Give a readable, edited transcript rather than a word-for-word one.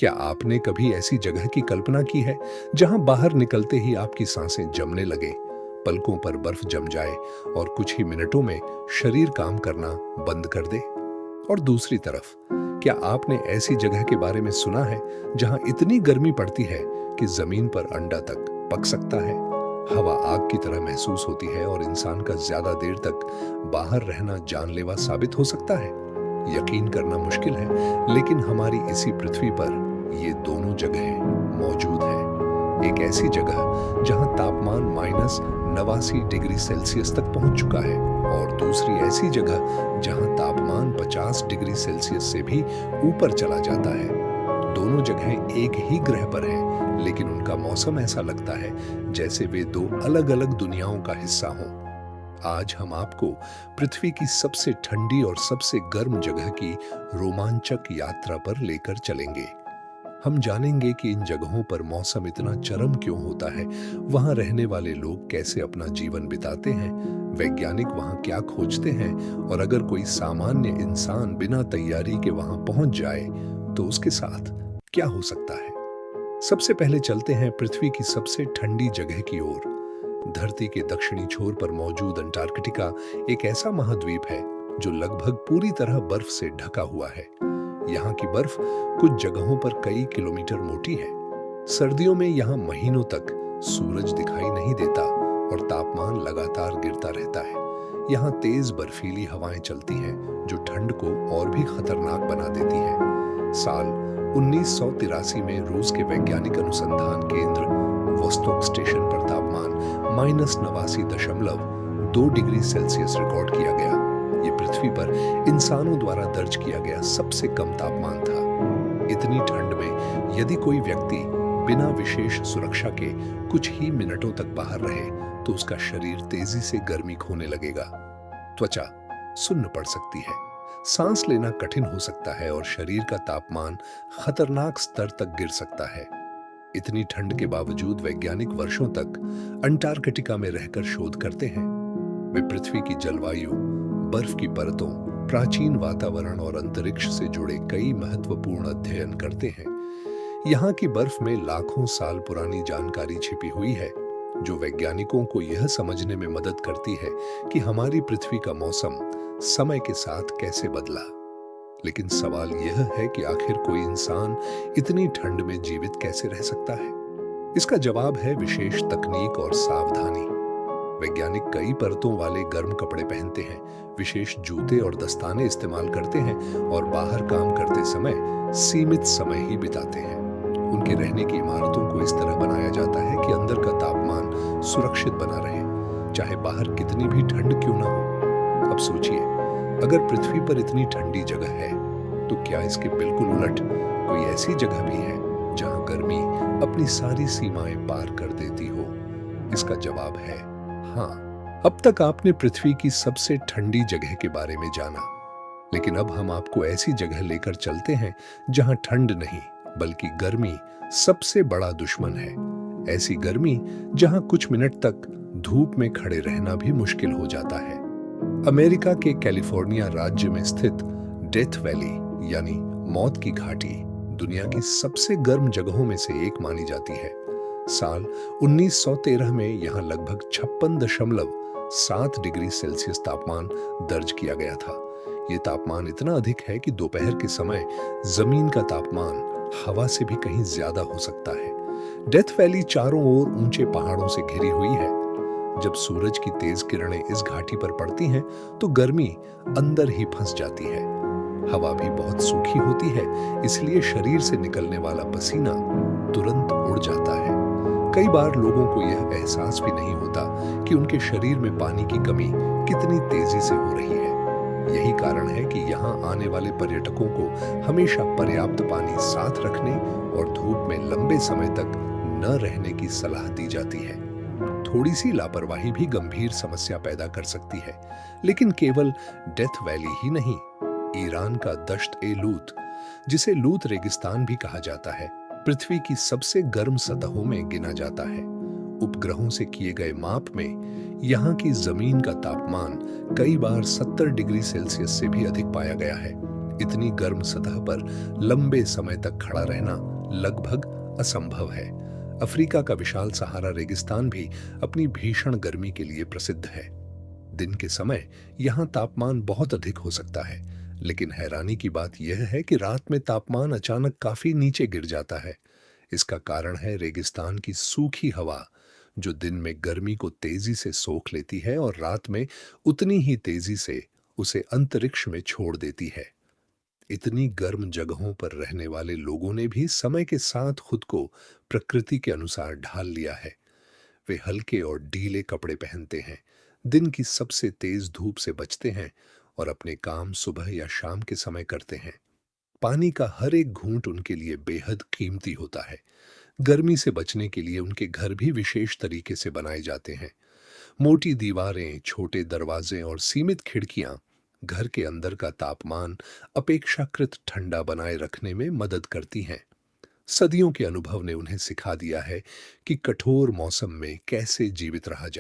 क्या आपने कभी ऐसी जगह की कल्पना की है जहां बाहर निकलते ही आपकी सांसें जमने लगे, पलकों पर बर्फ जम जाए और कुछ ही मिनटों में शरीर काम करना बंद कर दे? और दूसरी तरफ, क्या आपने ऐसी जगह के बारे में सुना है जहां इतनी गर्मी पड़ती है कि जमीन पर अंडा तक पक सकता है? हवा आग की तरह महसूस होती है और इंसान का ज्यादा देर तक बाहर रहना जानलेवा साबित हो सकता है। यकीन करना मुश्किल है, लेकिन हमारी इसी पृथ्वी पर ये दोनों जगहें मौजूद हैं। एक ऐसी जगह जहां तापमान -89 डिग्री सेल्सियस तक पहुंच चुका है और दूसरी ऐसी जगह जहां तापमान 50 डिग्री सेल्सियस से भी ऊपर चला जाता है। दोनों जगहें एक ही ग्रह पर हैं, लेकिन उनका मौसम ऐसा लगता है जैसे वे दो अलग-अलग दुनियाओं का हिस्सा हों। आज हम आपको पृथ्वी की सबसे ठंडी और सबसे गर्म जगह की रोमांचक यात्रा पर लेकर चलेंगे। हम जानेंगे कि इन जगहों पर मौसम इतना चरम क्यों होता है, वहां रहने वाले लोग कैसे अपना जीवन बिताते हैं, वैज्ञानिक वहां क्या खोजते हैं और अगर कोई सामान्य इंसान बिना तैयारी के वहां पहुंच जाए तो उसके साथ क्या हो सकता है। सबसे पहले चलते हैं पृथ्वी की सबसे ठंडी जगह की ओर। धरती के दक्षिणी छोर पर मौजूद अंटार्कटिका एक ऐसा महाद्वीप है जो लगभग पूरी तरह बर्फ से ढका हुआ है। यहाँ की बर्फ कुछ जगहों पर कई किलोमीटर मोटी है। सर्दियों में यहाँ महीनों तक सूरज दिखाई नहीं देता और तापमान लगातार गिरता रहता है। यहाँ तेज बर्फीली हवाएं चलती हैं जो ठंड को और भी खतरनाक बना देती हैं। साल 1983 में रूस के वैज्ञानिक अनुसंधान केंद्र वोस्टोक स्टेशन पर तापमान -89.2 डिग्री सेल्सियस रिकॉर्ड किया गया। ये पृथ्वी पर इंसानों द्वारा दर्ज किया गया सबसे कम तापमान था। इतनी ठंड में यदि कोई व्यक्ति बिना विशेष सुरक्षा के कुछ ही मिनटों तक बाहर रहे तो उसका शरीर तेजी से गर्मी खोने लगेगा। त्वचा सुन्न पड़ सकती है, सांस लेना कठिन हो सकता है और शरीर का तापमान खतरनाक स्तर तक गिर सकता है। इतनी ठंड के बावजूद वैज्ञानिक वर्षों तक अंटार्कटिका में रहकर शोध करते हैं। वे पृथ्वी की जलवायु, बर्फ की परतों, प्राचीन वातावरण और अंतरिक्ष से जुड़े कई महत्वपूर्ण अध्ययन करते हैं। यहाँ की बर्फ में लाखों साल पुरानी जानकारी छिपी हुई है जो वैज्ञानिकों को यह समझने में मदद करती है कि हमारी पृथ्वी का मौसम समय के साथ कैसे बदला। लेकिन सवाल यह है कि आखिर कोई इंसान इतनी ठंड में जीवित कैसे रह सकता है? इसका जवाब है विशेष तकनीक और सावधानी। वैज्ञानिक कई परतों वाले गर्म कपड़े पहनते हैं, विशेष जूते और दस्ताने इस्तेमाल करते हैं और बाहर काम करते समय सीमित समय ही बिताते हैं। उनके रहने की इमारतों को इस तरह बनाया जाता है कि अंदर का तापमान सुरक्षित बना रहे, चाहे बाहर कितनी भी ठंड क्यों ना हो। अब सोचिए, अगर पृथ्वी पर इतनी ठंडी जगह है तो क्या इसके बिल्कुल उलट कोई ऐसी जगह भी है जहां गर्मी अपनी सारी सीमाएं पार कर देती हो? इसका जवाब है हाँ। अब तक आपने पृथ्वी की सबसे ठंडी जगह के बारे में जाना, लेकिन अब हम आपको ऐसी जगह लेकर चलते हैं जहां ठंड नहीं बल्कि गर्मी सबसे बड़ा दुश्मन है। ऐसी गर्मी जहां कुछ मिनट तक धूप में खड़े रहना भी मुश्किल हो जाता है। अमेरिका के कैलिफोर्निया राज्य में स्थित डेथ वैली यानी मौत की घाटी दुनिया की सबसे गर्म जगहों में से एक मानी जाती है। साल 1913 में यहां लगभग 56.7 डिग्री सेल्सियस तापमान दर्ज किया गया था। यह तापमान इतना अधिक है कि दोपहर के समय जमीन का तापमान हवा से भी कहीं ज्यादा हो सकता है। डेथ वैली चारों ओर ऊंचे पहाड़ों से घिरी हुई है। जब सूरज की तेज किरणें इस घाटी पर पड़ती हैं तो गर्मी अंदर ही फंस जाती है। हवा भी बहुत सूखी होती है, इसलिए शरीर से निकलने वाला पसीना तुरंत उड़ जाता है। कई बार लोगों को यह एहसास भी नहीं होता कि उनके शरीर में पानी की कमी कितनी तेजी से हो रही है। यही कारण है कि यहाँ आने वाले पर्यटकों को हमेशा पर्याप्त पानी साथ रखने और धूप में लंबे समय तक न रहने की सलाह दी जाती है। थोड़ी सी लापरवाही भी गंभीर समस्या पैदा कर सकती है। लेकिन केवल डेथ वैली ही नहीं, ईरान का दश्त-ए-लूत, जिसे लूत रेगिस्तान भी कहा जाता है, पृथ्वी की सबसे गर्म सतहों में गिना जाता है। उपग्रहों से किए गए माप में यहाँ की जमीन का तापमान कई बार 70 डिग्री सेल्सियस से भी अधिक पाया गया है। इतनी गर्म सतह पर लंबे समय तक खड़ा रहना लगभग असंभव है। अफ्रीका का विशाल सहारा रेगिस्तान भी अपनी भीषण गर्मी के लिए प्रसिद्ध है। दिन के समय यहाँ तापमान बहुत अधिक हो सकता है, लेकिन हैरानी की बात यह है कि रात में तापमान अचानक काफी नीचे गिर जाता है। इसका कारण है रेगिस्तान की सूखी हवा, जो दिन में गर्मी को तेजी से सोख लेती है और रात में उतनी ही तेजी से उसे अंतरिक्ष में छोड़ देती है। इतनी गर्म जगहों पर रहने वाले लोगों ने भी समय के साथ खुद को प्रकृति के अनुसार ढाल लिया है। वे हल्के और ढीले कपड़े पहनते हैं, दिन की सबसे तेज धूप से बचते हैं और अपने काम सुबह या शाम के समय करते हैं। पानी का हर एक घूंट उनके लिए बेहद कीमती होता है। गर्मी से बचने के लिए उनके घर भी विशेष तरीके से बनाए जाते हैं। मोटी दीवारें, छोटे दरवाजे और सीमित खिड़कियां घर के अंदर का तापमान अपेक्षाकृत ठंडा बनाए रखने में मदद करती हैं। सदियों के अनुभव ने उन्हें सिखा दिया है कि कठोर मौसम में कैसे जीवित रहा जाए।